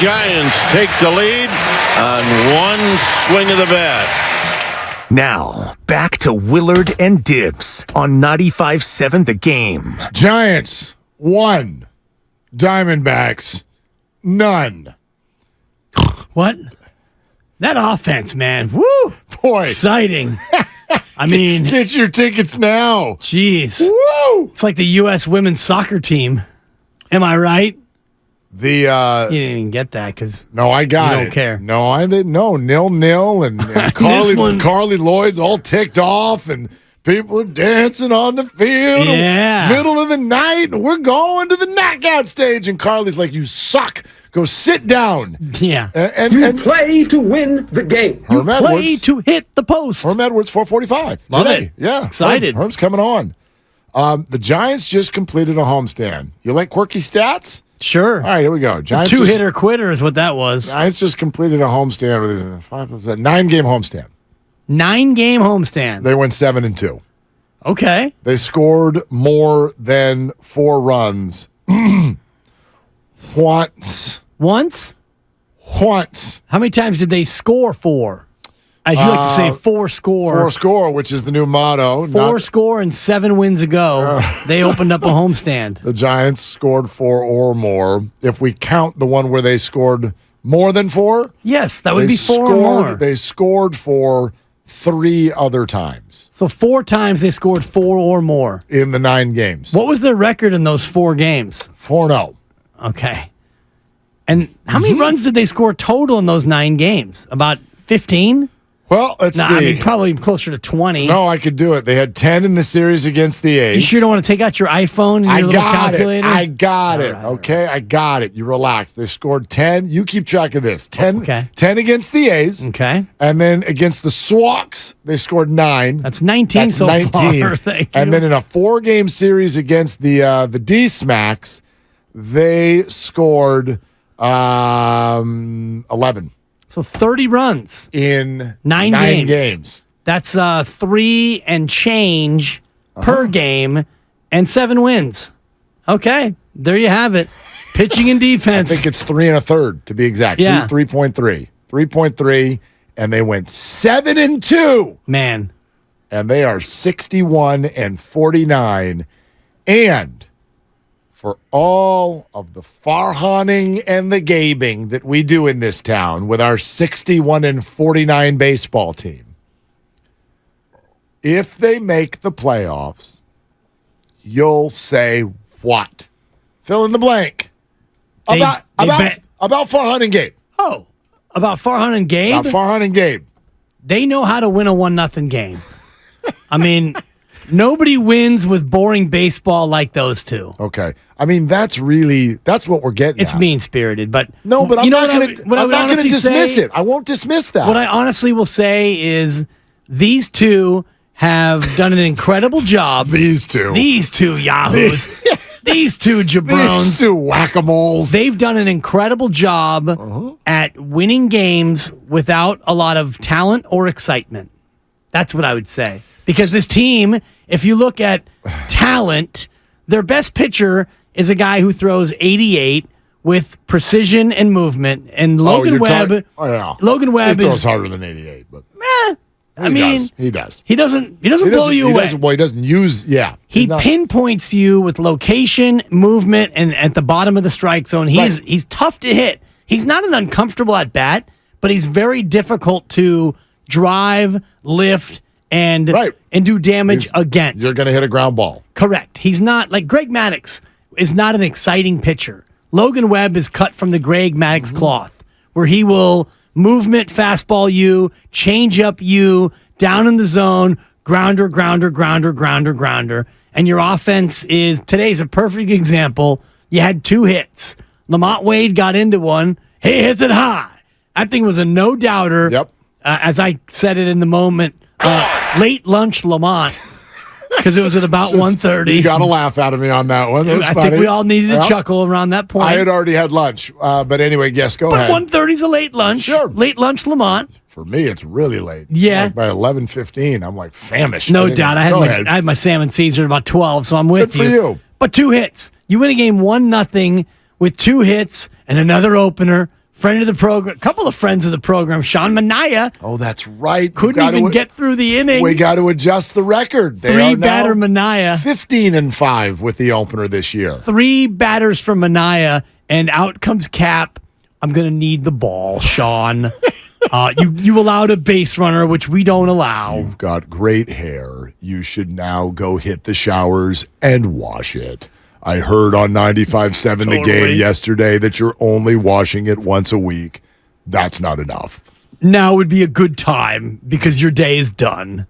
Giants take the lead on one swing of the bat. Now, back to Willard and Dibs on 95.7 The Game. Giants, 1. Diamondbacks, none. What? That offense, man. Woo! Boy. Exciting. I mean, get your tickets now. Jeez. Woo! It's like the U.S. women's soccer team. Am I right? You didn't even get that because no, I got it. You don't care. No, I didn't. No, 0-0, and Carly Lloyd's all ticked off, and people are dancing on the field. Yeah. Middle of the night, and we're going to the knockout stage, and Carly's like, "You suck. Go sit down." Yeah. And play to win the game. You play to hit the post. Herm Edwards, 4:45 Love today. it. Yeah, Excited. Herm's coming on. The Giants just completed a homestand. You like quirky stats? Sure. All right, here we go. Giants Two-hitter quitter is what that was. Giants just completed a homestand with a 9-game homestand. 9-game homestand. They went 7-2. Okay. They scored more than 4 runs once. Once? Once. How many times did they score 4? As you like to say, 4 score. 4 score, which is the new motto. 4 score and 7 wins ago, they opened up a homestand. The Giants scored 4 or more. If we count the one where they scored more than 4, yes, that would be 4 or more. They scored for 3 other times. So 4 times they scored 4 or more in the 9 games. What was their record in those 4 games? 4-0. Okay. And how many runs did they score total in those 9 games? About 15? Well, let's see. I mean, probably closer to 20. No, I could do it. They had 10 in the series against the A's. You sure don't want to take out your iPhone and your little calculator? I got it. Okay, I got it. You relax. They scored 10. You keep track of this. 10 against the A's. Okay. And then against the Swaks, they scored 9. That's 19 so far. Thank and you. then in a 4-game series against the D-Smacks, they scored 11. So 30 runs in 9 games. That's 3 and change per game and 7 wins. Okay, there you have it. Pitching and defense. I think it's 3 1/3 to be exact. Yeah. 3.3. 3.3, and they went 7-2. Man. And they are 61-49. And for all of the farhanning and the gabing that we do in this town with our 61-49 baseball team, if they make the playoffs, you'll say what? Fill in the blank. About Farhan and Gabe. Oh, about Farhan and Gabe? About Farhan and Gabe. They know how to win a 1-0 game. I mean, nobody wins with boring baseball like those two. Okay. I mean, that's what we're getting It's at. mean-spirited, but no, but I'm not going to dismiss say, it. I won't dismiss that. What I honestly will say is these two have done an incredible job. These two yahoos. These two jabrones. These two whack-a-moles. They've done an incredible job at winning games without a lot of talent or excitement. That's what I would say. Because this team, if you look at talent, their best pitcher is a guy who throws 88 with precision and movement. And Logan Webb. Logan Webb he throws harder than 88, but he does. He doesn't blow you away. He doesn't use. Yeah, he pinpoints you with location, movement, and at the bottom of the strike zone. He's tough to hit. He's not an uncomfortable at bat, but he's very difficult to drive, lift, and do damage against. You're going to hit a ground ball. Correct. He's not like Greg Maddux is not an exciting pitcher. Logan Webb is cut from the Greg Maddux cloth, where he will movement fastball you, change up you, down in the zone, grounder, and your offense is, today's a perfect example. You had 2 hits. Lamont Wade got into one. He hits it high. That thing was a no-doubter. Yep. As I said it in the moment, late lunch Lamont, because it was at about 1:30. You got to laugh out of me on that one. That was funny. Think we all needed a chuckle around that point. I had already had lunch. But anyway, yes, go ahead. 1:30 is a late lunch. Sure. Late lunch Lamont. For me, it's really late. Yeah. Like by 11:15, I'm like famished. No doubt. I had my salmon Caesar at about 12, so I'm with you. Good for you. But 2 hits. You win a game 1-0 with 2 hits and another opener. Friend of the program, a couple of friends of the program, Sean Mania. Oh, that's right. Couldn't even get through the inning. We got to adjust the record. They are Three-batter now Mania. 15-5 with the opener this year. 3 batters from Mania, and out comes Cap. I'm going to need the ball, Sean. You allowed a base runner, which we don't allow. You've got great hair. You should now go hit the showers and wash it. I heard on 95.7 The Game yesterday that you're only washing it once a week. That's not enough. Now would be a good time because your day is done.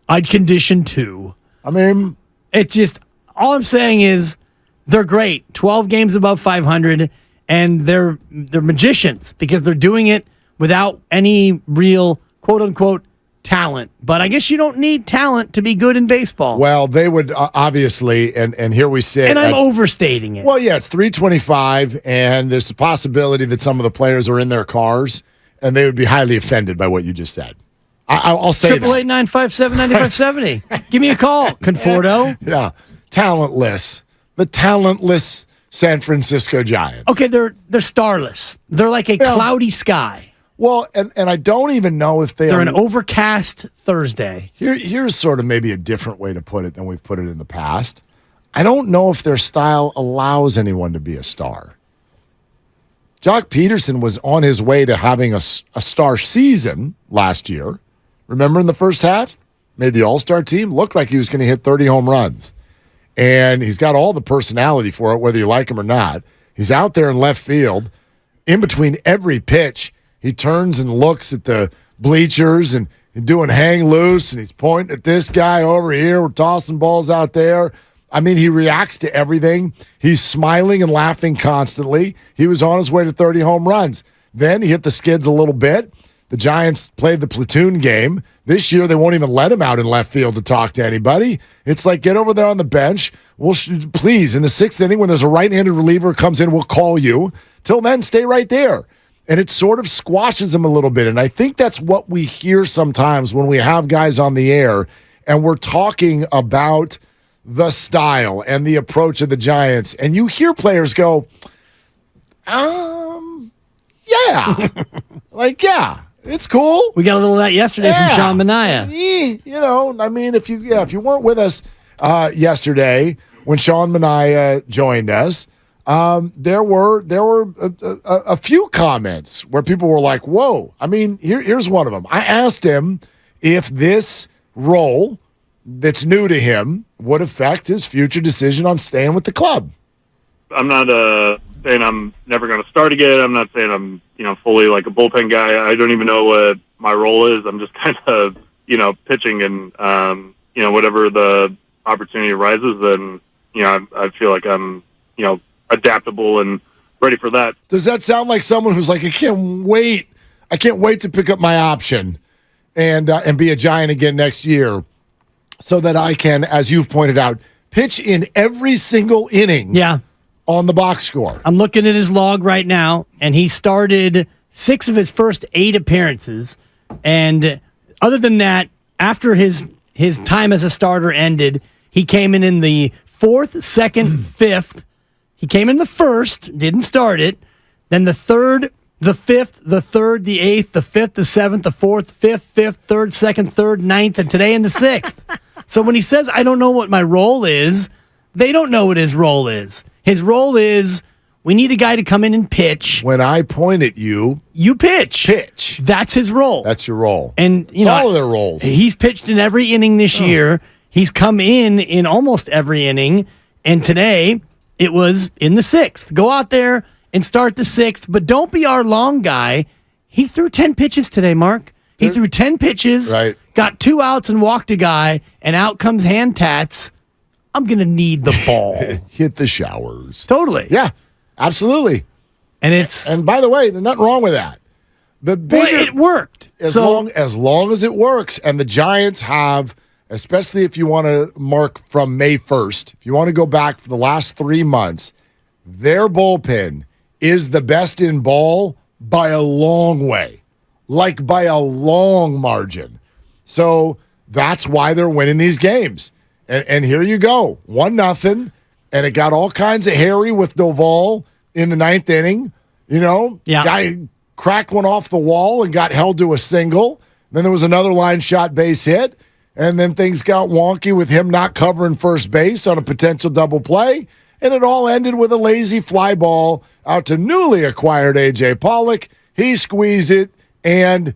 I'd condition 2. I mean, it's just, all I'm saying is they're great. 12 games above 500, and they're magicians because they're doing it without any real quote-unquote talent. But I guess you don't need talent to be good in baseball. Well, they would obviously, and here we sit. And I'm overstating it. Well, yeah, it's 325, and there's a possibility that some of the players are in their cars, and they would be highly offended by what you just said. I'll say that. 888-957-9570. Give me a call, Conforto. Yeah, talentless. The talentless San Francisco Giants. Okay, they're starless. They're like a cloudy sky. Well, and I don't even know if they're an overcast Thursday. Here's sort of maybe a different way to put it than we've put it in the past. I don't know if their style allows anyone to be a star. Jock Peterson was on his way to having a star season last year. Remember in the first half? Made the All-Star team. Looked like he was going to hit 30 home runs. And he's got all the personality for it, whether you like him or not. He's out there in left field. In between every pitch, he turns and looks at the bleachers and doing hang loose, and he's pointing at this guy over here. We're tossing balls out there. I mean, he reacts to everything. He's smiling and laughing constantly. He was on his way to 30 home runs. Then he hit the skids a little bit. The Giants played the platoon game. This year, they won't even let him out in left field to talk to anybody. It's like, get over there on the bench. Please, in the 6th inning, when there's a right-handed reliever who comes in, we'll call you. Till then, stay right there. And it sort of squashes him a little bit. And I think that's what we hear sometimes when we have guys on the air and we're talking about the style and the approach of the Giants. And you hear players go, yeah. Like, yeah, it's cool. We got a little of that yesterday from Sean Mania. You know, I mean, if you weren't with us yesterday when Sean Mania joined us, there were a few comments where people were like, whoa. I mean, here's one of them. I asked him if this role that's new to him would affect his future decision on staying with the club. I'm not saying I'm never going to start again. I'm not saying I'm, fully like a bullpen guy. I don't even know what my role is. I'm just kind of, pitching and, whatever the opportunity arises, then, I feel like I'm, adaptable and ready for that. Does that sound like someone who's like, I can't wait to pick up my option and be a Giant again next year so that I can, as you've pointed out, pitch in every single inning on the box score? I'm looking at his log right now, and he started 6 of his first 8 appearances. And other than that, after his time as a starter ended, he came in the 4th, 2nd, 5th. He came in the 1st, didn't start it. Then the 3rd, the 5th, the 3rd, the 8th, the 5th, the 7th, the 4th, 5th, 3rd, 2nd, 3rd, 9th, and today in the 6th. So when he says, I don't know what my role is, they don't know what his role is. His role is, we need a guy to come in and pitch. When I point at you, you pitch. Pitch. That's his role. That's your role. And it's all of their roles. He's pitched in every inning this year. He's come in almost every inning. And today, it was in the 6th. Go out there and start the 6th, but don't be our long guy. He threw 10 pitches today, Mark. He threw 10 pitches, got 2 outs and walked a guy, and out comes hand tats. I'm going to need the ball. Hit the showers. Totally. Yeah, absolutely. And by the way, there's nothing wrong with that. It worked. As long as it works, and the Giants have, especially if you want to mark from May 1st, if you want to go back for the last 3 months, their bullpen is the best in ball by a long way, like by a long margin. So that's why they're winning these games. And here you go, 1-0, and it got all kinds of hairy with Doval in the 9th inning. Yeah. Guy cracked one off the wall and got held to a single. Then there was another line shot base hit. And then things got wonky with him not covering first base on a potential double play. And it all ended with a lazy fly ball out to newly acquired A.J. Pollock. He squeezed it, and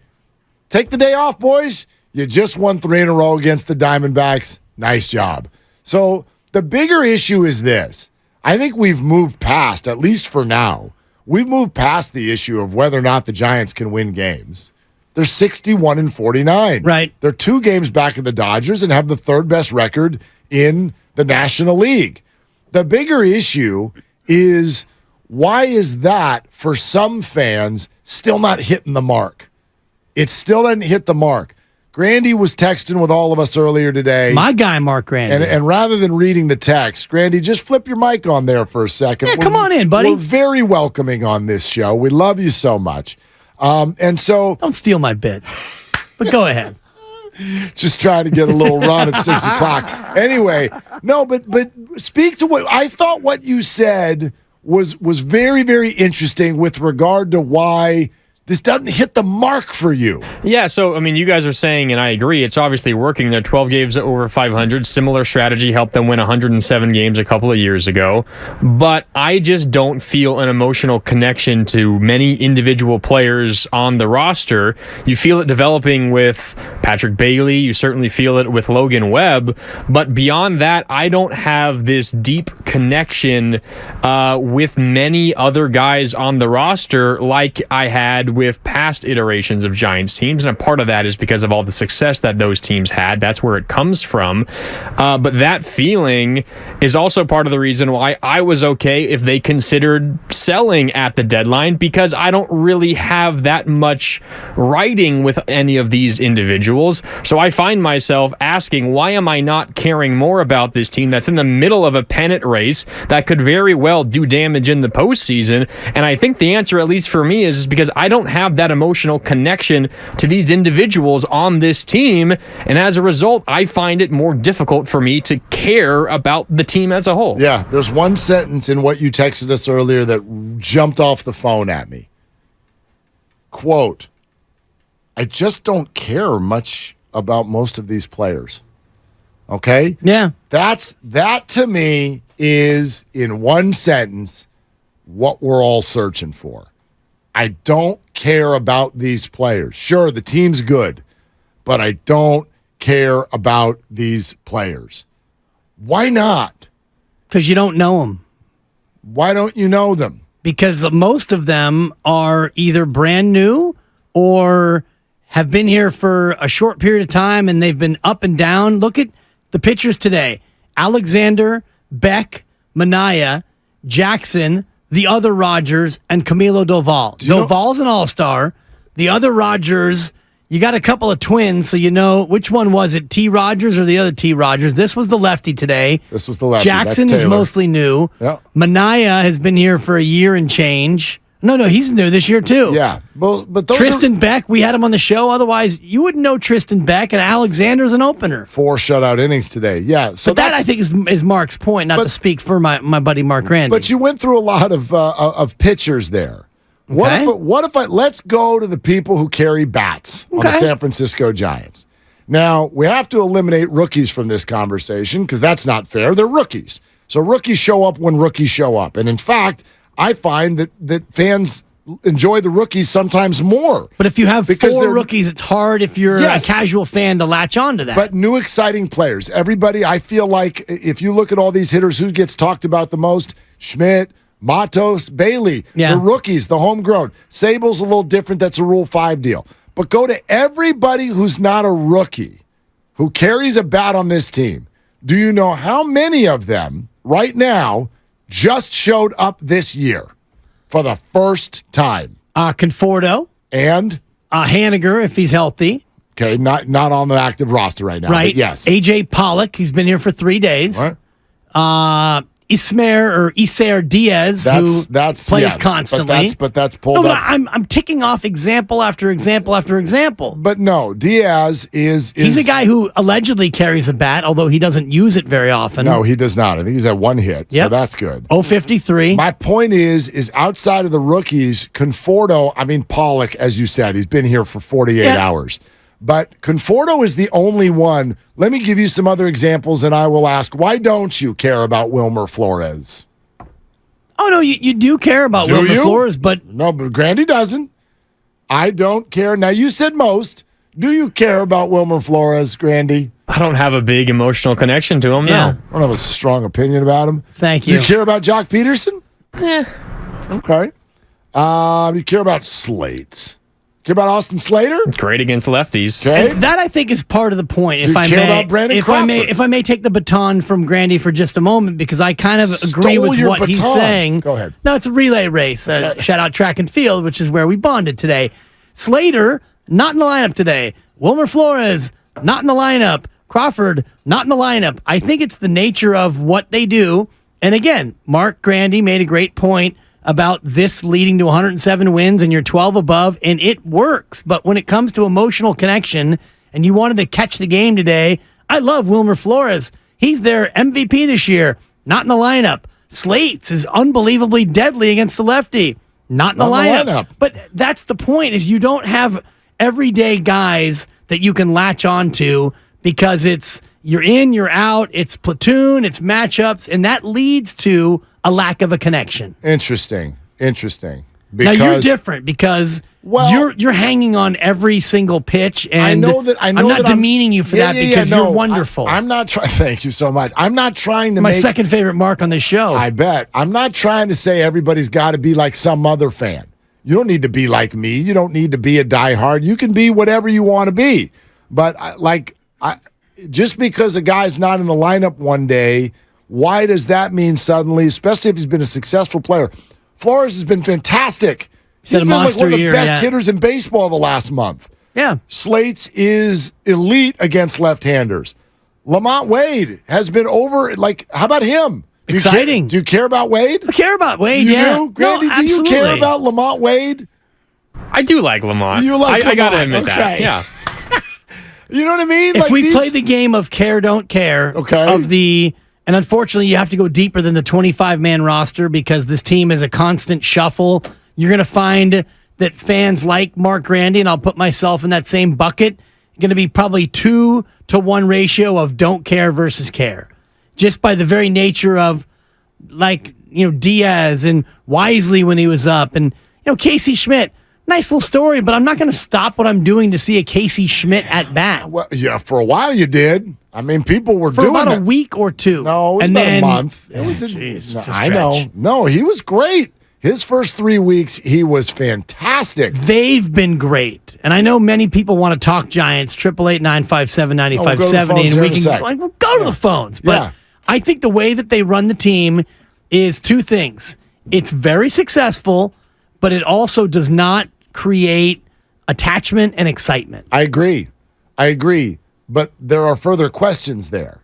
take the day off, boys. You just won 3 in a row against the Diamondbacks. Nice job. So the bigger issue is this. I think we've moved past, at least for now, we've moved past the issue of whether or not the Giants can win games. They're 61-49. Right. They're 2 games back of the Dodgers and have the 3rd best record in the National League. The bigger issue is, why is that, for some fans, still not hitting the mark? It still doesn't hit the mark. Grandy was texting with all of us earlier today. My guy, Mark Grandy. And rather than reading the text, Grandy, just flip your mic on there for a second. Yeah, come on in, buddy. We're very welcoming on this show. We love you so much. And so... Don't steal my bit, but go ahead. Just trying to get a little run at 6 o'clock. Anyway, no, but speak to what... I thought what you said was very, very interesting with regard to why this doesn't hit the mark for you. Yeah, so, I mean, you guys are saying, and I agree, it's obviously working. They're 12 games over 500. Similar strategy helped them win 107 games a couple of years ago. But I just don't feel an emotional connection to many individual players on the roster. You feel it developing with Patrick Bailey. You certainly feel it with Logan Webb. But beyond that, I don't have this deep connection with many other guys on the roster like I had with past iterations of Giants teams, and a part of that is because of all the success that those teams had. That's where it comes from. But that feeling is also part of the reason why I was okay if they considered selling at the deadline, because I don't really have that much writing with any of these individuals. So I find myself asking, why am I not caring more about this team that's in the middle of a pennant race that could very well do damage in the postseason? And I think the answer, at least for me, is because I don't have that emotional connection to these individuals on this team, and as a result, I find it more difficult for me to care about the team as a whole. Yeah, there's one sentence in what you texted us earlier that jumped off the phone at me. Quote, I just don't care much about most of these players. Okay? Yeah. That to me is, in one sentence, what we're all searching for. I don't care about these players. Sure, the team's good, but I don't care about these players. Why not? Because you don't know them. Why don't you know them? Because most of them are either brand new or have been here for a short period of time and they've been up and down. Look at the pitchers today. Alexander, Beck, Minaya, Jackson, the other Rogers, and Camilo Doval. Doval's an all-star. The other Rogers, you got a couple of twins, so you know which one was it, T. Rogers or the other T. Rogers. This was the lefty today. This was the lefty. Jackson That's is mostly new. Yeah. Minaya has been here for a year and change. No, he's new this year too. Yeah, but those Tristan Beck, we had him on the show. Otherwise, you wouldn't know Tristan Beck, and Alexander's an opener. 4 shutout innings today. Yeah, so but that I think is Mark's point. Not to speak for my buddy Mark Randy. But you went through a lot of pitchers there. Okay. What if let's go to the people who carry bats on the San Francisco Giants. Now, we have to eliminate rookies from this conversation because that's not fair. They're rookies. So rookies show up when rookies show up. And in fact, I find that fans enjoy the rookies sometimes more. But if you have 4 rookies, it's hard if you're a casual fan to latch on to that. But new exciting players. Everybody, I feel like if you look at all these hitters, who gets talked about the most? Schmidt, Matos, Bailey, the rookies, the homegrown. Sable's a little different. That's a Rule 5 deal. But go to everybody who's not a rookie, who carries a bat on this team. Do you know how many of them right now just showed up this year for the first time? Conforto. And? Haniger, if he's healthy. Okay, not on the active roster right now. Right. But yes. A.J. Pollock, he's been here for 3 days. Right. Iser Diaz, who plays constantly. But that's pulled up. I'm ticking off example after example after example. But no, Diaz is he's a guy who allegedly carries a bat, although he doesn't use it very often. No, he does not. I think he's at one hit, so that's good. 053. My point is outside of the rookies, Pollock, as you said, he's been here for 48 hours. But Conforto is the only one. Let me give you some other examples, and I will ask, why don't you care about Wilmer Flores? Oh, no, you do care about Wilmer Flores, but... No, but Grandy doesn't. I don't care. Now, you said most. Do you care about Wilmer Flores, Grandy? I don't have a big emotional connection to him, no. I don't have a strong opinion about him. Thank you. You care about Jock Peterson? Okay. You care about Slate? Care about Austin Slater? Great against lefties. Okay. That, I think, is part of the point. Care about Brandon Crawford? If I may take the baton from Grandy for just a moment, because I kind of agree with what he's saying. Go ahead. No, it's a relay race. Shout out track and field, which is where we bonded today. Slater, not in the lineup today. Wilmer Flores, not in the lineup. Crawford, not in the lineup. I think it's the nature of what they do. And again, Mark Grandy made a great point about this leading to 107 wins and you're 12 above, and it works. But when it comes to emotional connection and you wanted to catch the game today, I love Wilmer Flores. He's their MVP this year, not in the lineup. Slates is unbelievably deadly against the lefty, not in the lineup. But that's the point, is you don't have everyday guys that you can latch on to, because it's you're in, you're out, it's platoon, it's matchups, and that leads to a lack of a connection. Interesting. Now you're different because you're hanging on every single pitch, and I'm not demeaning you for that because you're wonderful. I'm not trying. Thank you so much. I'm not trying to my make second favorite mark on this show. I bet. I'm not trying to say everybody's got to be like some other fan. You don't need to be like me. You don't need to be a diehard. You can be whatever you want to be. But just because a guy's not in the lineup one day, why does that mean suddenly, especially if he's been a successful player? Flores has been fantastic. He's been like one of the best hitters in baseball the last month. Yeah. Slates is elite against left-handers. Lamont Wade has been over. How about him? Exciting. Do you care about Wade? I care about Wade, you do? Grandy, do you care about Lamont Wade? I do like Lamont. You like Lamont. I got to admit that. Yeah. You know what I mean? If we play the game of care, don't care, and unfortunately you have to go deeper than the 25-man roster because this team is a constant shuffle, you're going to find that fans like Mark Grandy, and I'll put myself in that same bucket, going to be probably 2-to-1 ratio of don't care versus care. Just by the very nature of, Diaz and Wisely when he was up, and, Casey Schmidt. Nice little story, but I'm not going to stop what I'm doing to see a Casey Schmidt at bat. Well, yeah, for a while you did. I mean, people were doing about that. A week or two. No, it was about a month. It was I know. No, he was great. His first 3 weeks, he was fantastic. They've been great. And I know many people want to talk Giants, 888-957-9570, and we can go to the phones. But I think the way that they run the team is two things. It's very successful, but it also does not create attachment and excitement. I agree. But there are further questions there.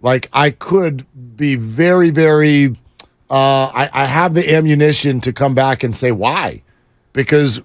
I could be very, very... I have the ammunition to come back and say why. Because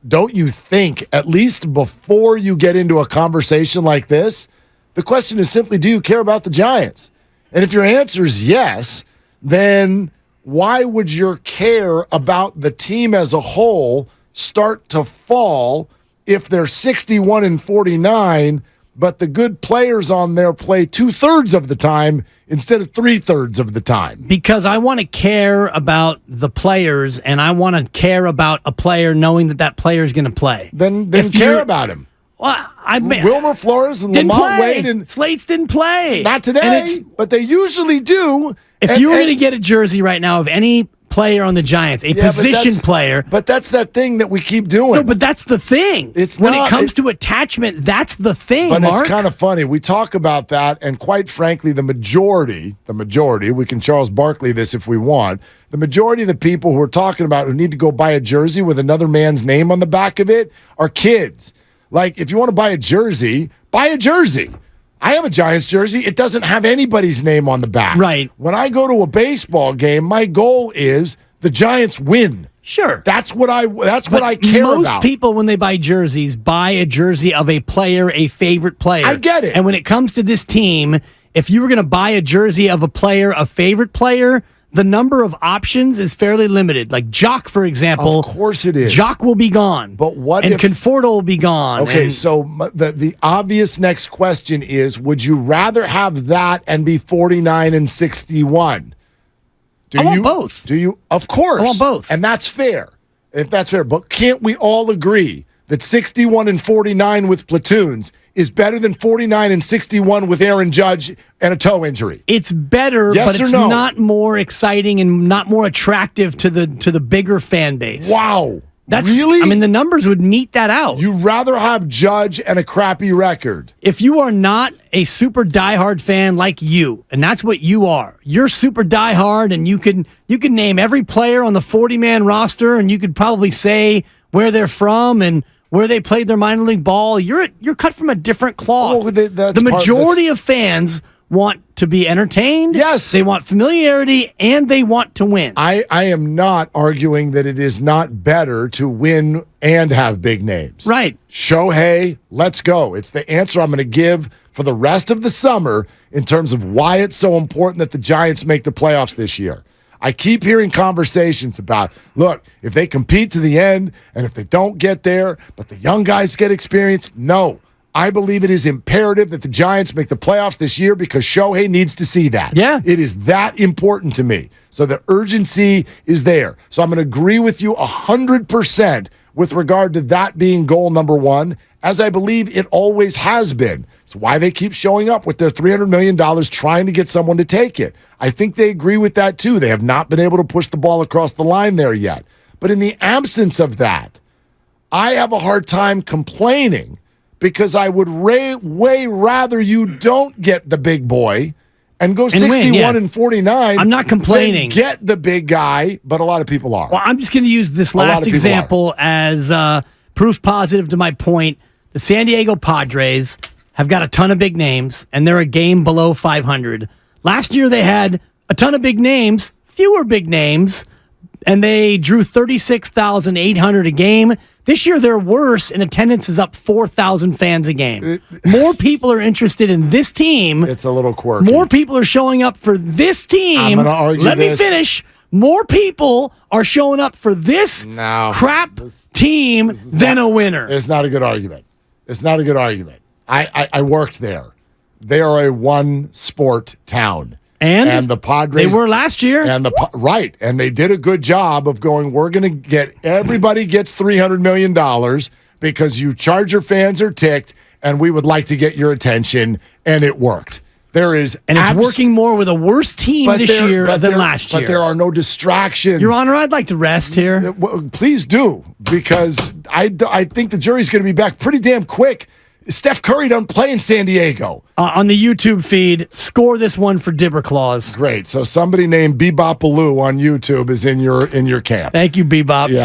don't you think, at least before you get into a conversation like this, the question is simply, do you care about the Giants? And if your answer is yes, then why would your care about the team as a whole start to fall if they're 61-49, but the good players on there play 2/3 of the time instead of 3/3 of the time? Because I want to care about the players, and I want to care about a player knowing that player is going to play. Then care about him. Well, Wilmer Flores and Lamont Wade and Slates didn't play. Not today, but they usually do. If you were going to get a jersey right now of any player on the Giants, a position player. But that's that thing that we keep doing. No, but that's the thing. When it comes to attachment, that's the thing, But Mark. It's kind of funny. We talk about that, and quite frankly, the majority, we can Charles Barkley this if we want, the majority of the people who are talking about who need to go buy a jersey with another man's name on the back of it are kids. If you want to buy a jersey, buy a jersey. I have a Giants jersey. It doesn't have anybody's name on the back. Right. When I go to a baseball game, my goal is the Giants win. Sure. That's what I care about. Most people, when they buy jerseys, buy a jersey of a player, a favorite player. I get it. And when it comes to this team, if you were going to buy a jersey of a player, a favorite player, the number of options is fairly limited. Like Jock, for example. Of course it is. Jock will be gone. But what and if Conforto will be gone. Okay, so the obvious next question is, would you rather have that and be 49 and 61? I want both. Do you? Of course. I want both. And that's fair. If that's fair. But can't we all agree that 61 and 49 with platoons is better than 49 and 61 with Aaron Judge and a toe injury? It's better, Yes but or it's no? not more exciting and not more attractive to the bigger fan base. Wow. That's really? I mean, the numbers would meet that out. You'd rather have Judge and a crappy record. If you are not a super diehard fan like you, and that's what you are, you're super diehard, and you can name every player on the 40-man roster, and you could probably say where they're from and where they played their minor league ball. You're cut from a different cloth. Oh, that's the majority of fans want to be entertained. Yes. They want familiarity, and they want to win. I am not arguing that it is not better to win and have big names. Right. Shohei, let's go. It's the answer I'm going to give for the rest of the summer in terms of why it's so important that the Giants make the playoffs this year. I keep hearing conversations about, look, if they compete to the end and if they don't get there, but the young guys get experience, no. I believe it is imperative that the Giants make the playoffs this year because Shohei needs to see that. Yeah. It is that important to me. So the urgency is there. So I'm going to agree with you 100% with regard to that being goal number one, as I believe it always has been. It's why they keep showing up with their $300 million trying to get someone to take it. I think they agree with that too. They have not been able to push the ball across the line there yet. But in the absence of that, I have a hard time complaining because I would way rather you don't get the big boy and go 61 and 49. I'm not complaining. Than get the big guy, but a lot of people are. Well, I'm just going to use this last example as proof positive to my point. The San Diego Padres have got a ton of big names, and they're a game below 500. Last year, they had a ton of big names, fewer big names, and they drew 36,800 a game. This year, they're worse, and attendance is up 4,000 fans a game. More people are interested in this team. It's a little quirky. More people are showing up for this team. I'm going to argue Let me finish. More people are showing up for this crap team than a winner. It's not a good argument. It's not a good argument. I worked there. They are a one-sport town. And the Padres. They were last year. Right. And they did a good job of going, we're going to get, everybody gets $300 million because you Charger fans are ticked and we would like to get your attention. And it worked. It's working more with a worse team this year than last year. But there are no distractions. Your Honor, I'd like to rest here. Please do, because I think the jury's going to be back pretty damn quick. Steph Curry don't play in San Diego. On the YouTube feed, score this one for Dibber Claus. Great. So somebody named Bebop Baloo on YouTube is in your camp. Thank you, Bebop. Yeah.